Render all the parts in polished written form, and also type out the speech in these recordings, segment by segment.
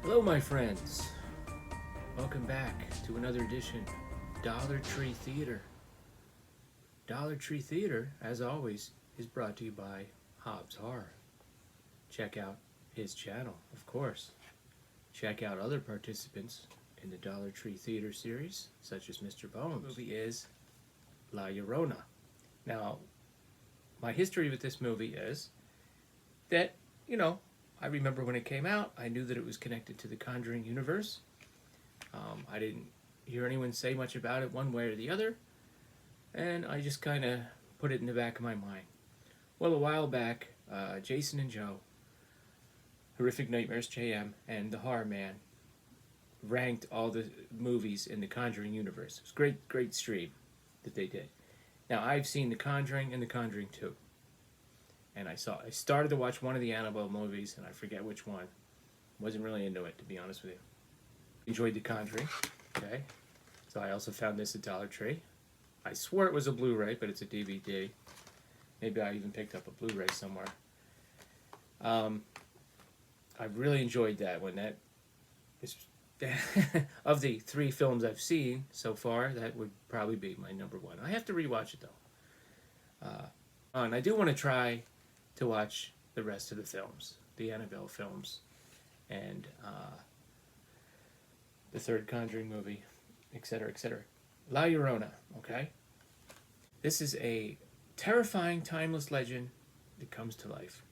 Hello, my friends. Welcome back to another edition Dollar Tree Theater. Dollar Tree Theater, as always, is brought to you by Hobbs Horror. Check out his channel, of course. Check out other participants in the Dollar Tree Theater series, such as Mr. Bones. The movie is La Llorona. Now, my history with this movie is that, I remember when it came out, I knew that it was connected to the Conjuring Universe. I didn't hear anyone say much about it one way or the other, and I just kind of put it in the back of my mind. Well, a while back, Jason and Joe, Horrific Nightmares JM, and The Horror Man ranked all the movies in the Conjuring Universe. It was a great stream that they did. Now, I've seen The Conjuring and The Conjuring 2. And I started to watch one of the Annabelle movies, and I forget which one. Wasn't really into it, to be honest with you. Enjoyed The Conjuring, okay? So I also found this at Dollar Tree. I swore it was a Blu-ray, but it's a DVD. Maybe I even picked up a Blu-ray somewhere. I really enjoyed that one. That is of the 3 films I've seen so far, that would probably be my number one. I have to rewatch it, though. And I do want to try to watch the rest of the films, the Annabelle films, and the third Conjuring movie, etc., etc. La Llorona, okay? This is a terrifying, timeless legend that comes to life.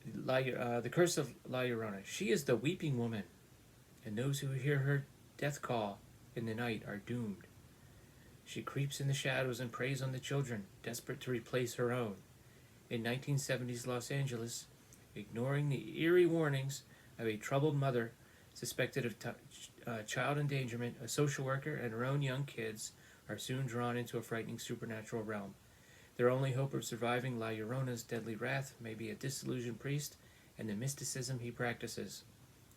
The Curse of La Llorona. She is the weeping woman, and those who hear her death call in the night are doomed. She creeps in the shadows and preys on the children, desperate to replace her own. In 1970s Los Angeles, ignoring the eerie warnings of a troubled mother suspected of child endangerment, a social worker and her own young kids are soon drawn into a frightening supernatural realm. Their only hope of surviving La Llorona's deadly wrath may be a disillusioned priest and the mysticism he practices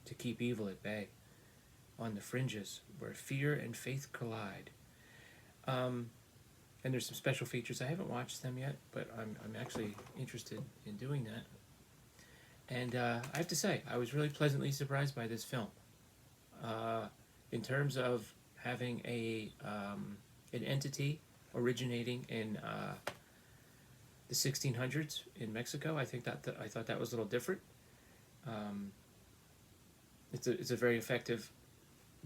to keep evil at bay. On the fringes, where fear and faith collide. And there's some special features. I haven't watched them yet, but I'm actually interested in doing that. And I have to say, I was really pleasantly surprised by this film. In terms of having an entity originating in the 1600s in Mexico, I thought that was a little different. It's a very effective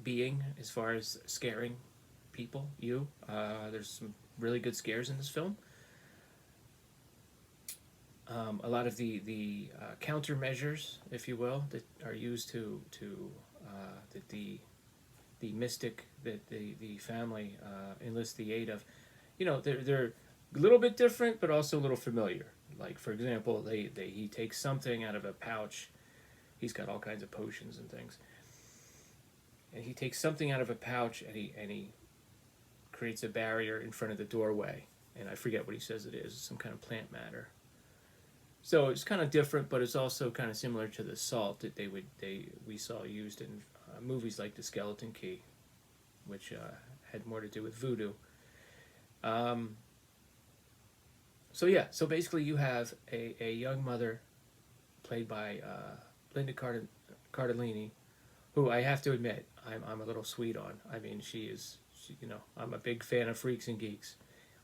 being as far as scaring people. There's some really good scares in this film. A lot of the countermeasures, if you will, that are used to that the mystic that the family enlists the aid of, they're a little bit different, but also a little familiar. Like, for example, he takes something out of a pouch. He's got all kinds of potions and things, and he takes something out of a pouch and he creates a barrier in front of the doorway, and I forget what he says it is, some kind of plant matter. So it's kind of different, but it's also kind of similar to the salt that we saw used in movies like The Skeleton Key, which had more to do with voodoo. So basically you have a young mother played by Linda Cardellini, who I have to admit I'm a little sweet on. I mean, I'm a big fan of Freaks and Geeks.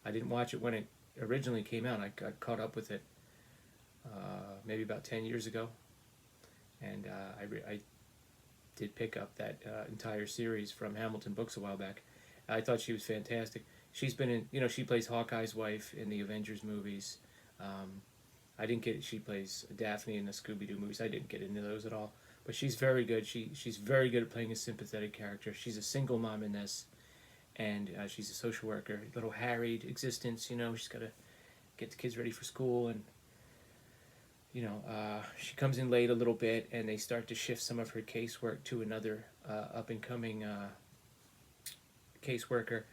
I didn't watch it when it originally came out. I got caught up with it maybe about 10 years ago. And I did pick up that entire series from Hamilton Books a while back. I thought she was fantastic. She's been in, she plays Hawkeye's wife in the Avengers movies. She plays Daphne in the Scooby-Doo movies. I didn't get into those at all. But she's very good. She's very good at playing a sympathetic character. She's a single mom in this. And she's a social worker, a little harried existence, she's got to get the kids ready for school, and she comes in late a little bit, and they start to shift some of her casework to another up-and-coming caseworker,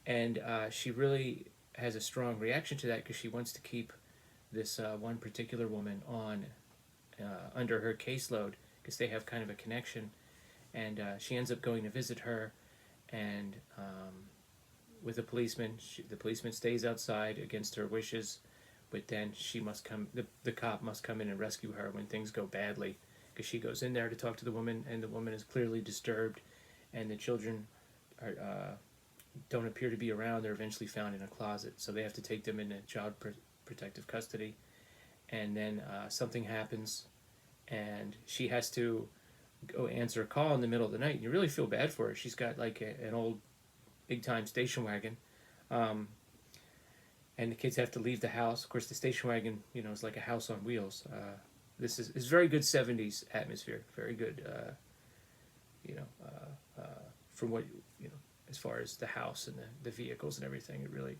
and she really has a strong reaction to that because she wants to keep this one particular woman on under her caseload because they have kind of a connection, and she ends up going to visit her. And with a policeman, the policeman stays outside against her wishes, but then she must come. The cop must come in and rescue her when things go badly, because she goes in there to talk to the woman, and the woman is clearly disturbed, and the children are, don't appear to be around. They're eventually found in a closet, so they have to take them into protective custody. And then something happens, and she has to go answer a call in the middle of the night. And you really feel bad for her. She's got like an old big time station wagon. And the kids have to leave the house. Of course, the station wagon, is like a house on wheels. This is very good 70s atmosphere. Very good, from what, as far as the house and the vehicles and everything. It really,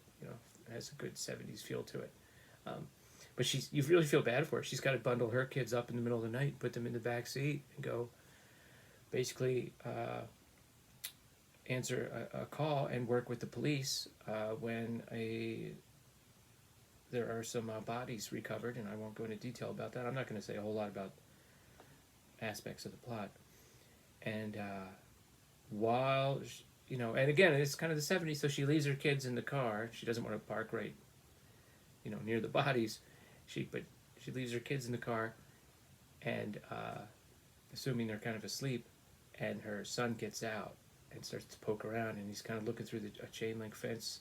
has a good 70s feel to it. But you really feel bad for her. She's got to bundle her kids up in the middle of the night, put them in the back seat, and go basically answer a call and work with the police when there are some bodies recovered, and I won't go into detail about that. I'm not going to say a whole lot about aspects of the plot. And while, and again, it's kind of the 70s, so she leaves her kids in the car. She doesn't want to park right, near the bodies. But she leaves her kids in the car, and assuming they're kind of asleep, and her son gets out and starts to poke around, and he's kind of looking through a chain link fence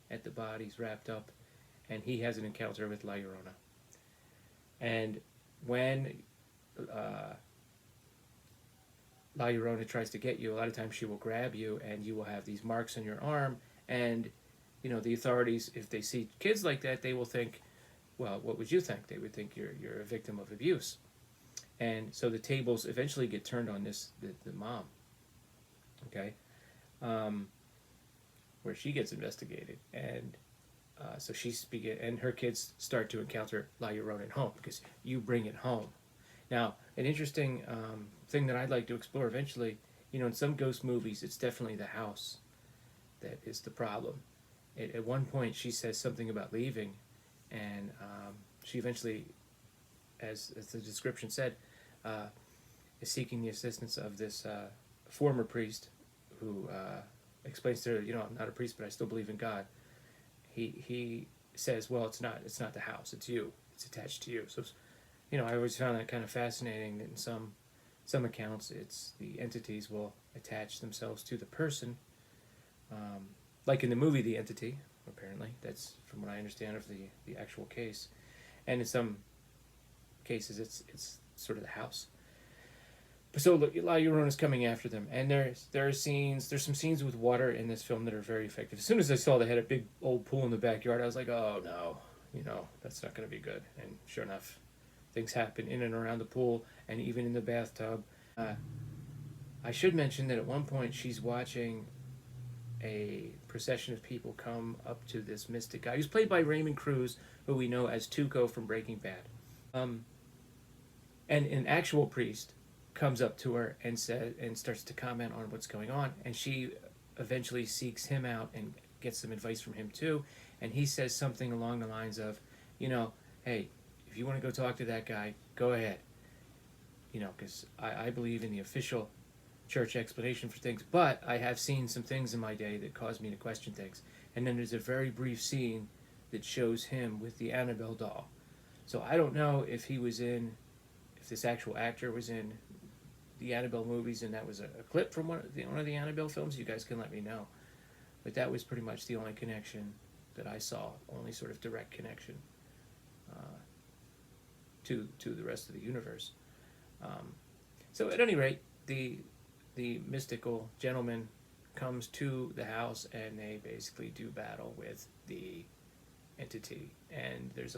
at the bodies wrapped up, and he has an encounter with La Llorona. And when La Llorona tries to get you, a lot of times she will grab you, and you will have these marks on your arm, and the authorities, if they see kids like that, they will think, well, what would you think? They would think you're a victim of abuse. And so the tables eventually get turned on the mom, okay, where she gets investigated. And so and her kids start to encounter La Llorona at home, because you bring it home. Now, an interesting thing that I'd like to explore eventually, in some ghost movies, it's definitely the house that is the problem. At one point, she says something about leaving, and she eventually, as the description said, is seeking the assistance of this former priest who explains to her, I'm not a priest, but I still believe in God. He says, well, it's not the house, it's you. It's attached to you. So, I always found that kind of fascinating that in some accounts, it's the entities will attach themselves to the person, like in the movie The Entity, apparently. That's from what I understand of the actual case. And in some cases, it's sort of the house. But so look, La Llorona's coming after them, and there's some scenes with water in this film that are very effective. As soon as I saw they had a big old pool in the backyard, I was like, oh no, that's not going to be good. And sure enough, things happen in and around the pool, and even in the bathtub. I should mention that at one point she's watching a procession of people come up to this mystic guy who's played by Raymond Cruz, who we know as Tuco from Breaking Bad. And an actual priest comes up to her and starts to comment on what's going on, and she eventually seeks him out and gets some advice from him too. And he says something along the lines of, hey, if you want to go talk to that guy, go ahead. Because I believe in the official church explanation for things, but I have seen some things in my day that caused me to question things. And then there's a very brief scene that shows him with the Annabelle doll. So I don't know if this actual actor was in the Annabelle movies and that was a clip from one of the Annabelle films. You guys can let me know. But that was pretty much the only connection that I saw, only sort of direct connection to the rest of the universe. So at any rate, the mystical gentleman comes to the house, and they basically do battle with the entity. And there's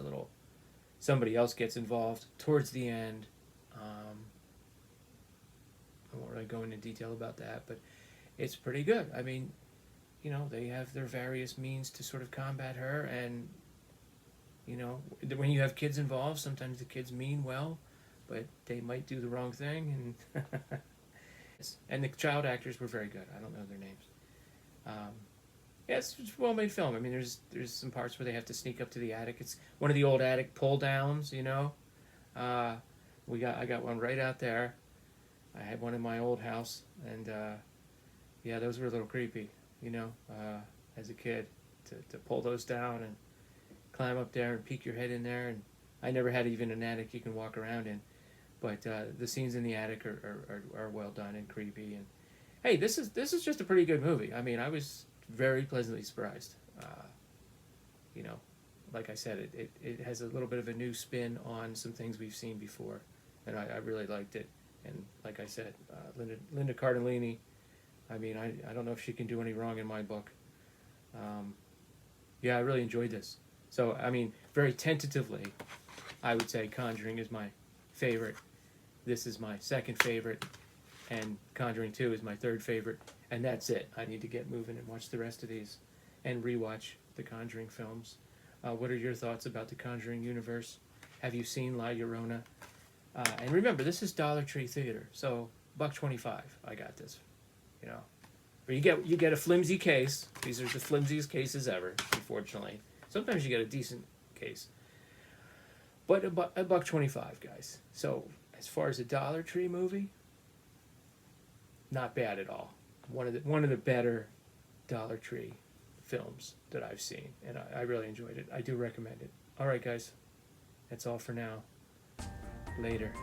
somebody else gets involved towards the end. I won't really go into detail about that, but it's pretty good. I mean, they have their various means to sort of combat her, and when you have kids involved, sometimes the kids mean well, but they might do the wrong thing. And the child actors were very good. I don't know their names. It's a well-made film. I mean, there's some parts where they have to sneak up to the attic. It's one of the old attic pull downs. I got one right out there. I had one in my old house, and those were a little creepy. As a kid, to pull those down and climb up there and peek your head in there. And I never had even an attic you can walk around in. But the scenes in the attic are well done and creepy. And hey, this is just a pretty good movie. I mean, I was very pleasantly surprised. You know, like I said, it has a little bit of a new spin on some things we've seen before, and I really liked it. And like I said, Linda Cardellini, I mean, I don't know if she can do any wrong in my book. Yeah, I really enjoyed this. So, I mean, very tentatively, I would say Conjuring is my favorite. This is my second favorite, and Conjuring 2 is my third favorite, and that's it. I need to get moving and watch the rest of these and rewatch the Conjuring films. What are your thoughts about the Conjuring universe? Have you seen La Llorona? And remember, this is Dollar Tree Theater, so $1.25. I got this, you know. But you get a flimsy case. These are the flimsiest cases ever, unfortunately. Sometimes you get a decent case, but $1.25, guys. So as far as a Dollar Tree movie, not bad at all. One of the better Dollar Tree films that I've seen, and I really enjoyed it. I do recommend it. All right, guys, that's all for now. Later.